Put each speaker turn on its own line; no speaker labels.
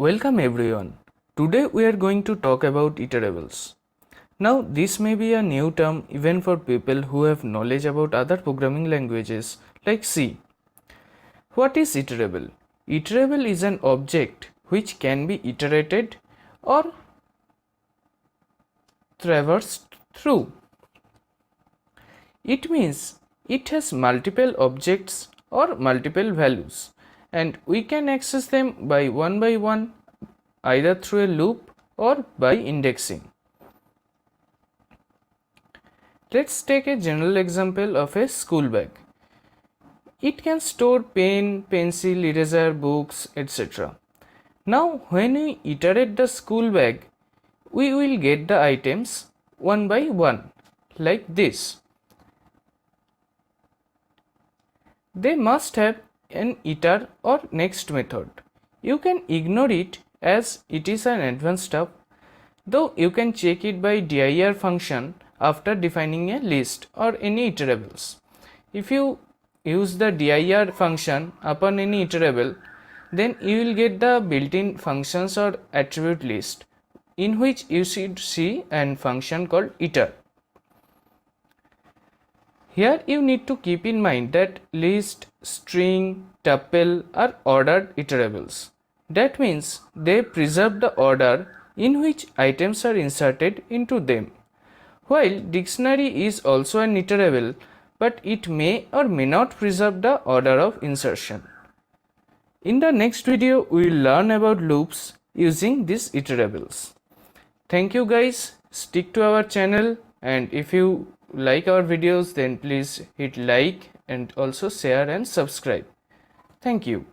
Welcome everyone. Today we are going to talk about iterables. Now this may be a new term even for people who have knowledge about other programming languages like C. What is iterable? Iterable is an object which can be iterated or traversed through. It means it has multiple objects or multiple values and we can access them by one either through a loop or by indexing. Let's take a general example of a school bag. It can store pen, pencil, eraser, books, etc. Now when we iterate the school bag, we will get the items one by one like this. They must have an iter or next method. You can ignore it as it is an advanced step, though you can check it by dir function after defining a list or any iterables. If you use the dir function upon any iterable, then you will get the built-in functions or attribute list in which you should see a function called iter. Here you need to keep in mind that list, string, tuple are ordered iterables. That means they preserve the order in which items are inserted into them. While dictionary is also an iterable, but it may or may not preserve the order of insertion. In the next video, we will learn about loops using these iterables. Thank you guys. Stick to our channel, and if you like our videos, then please hit like and also share and subscribe. Thank you.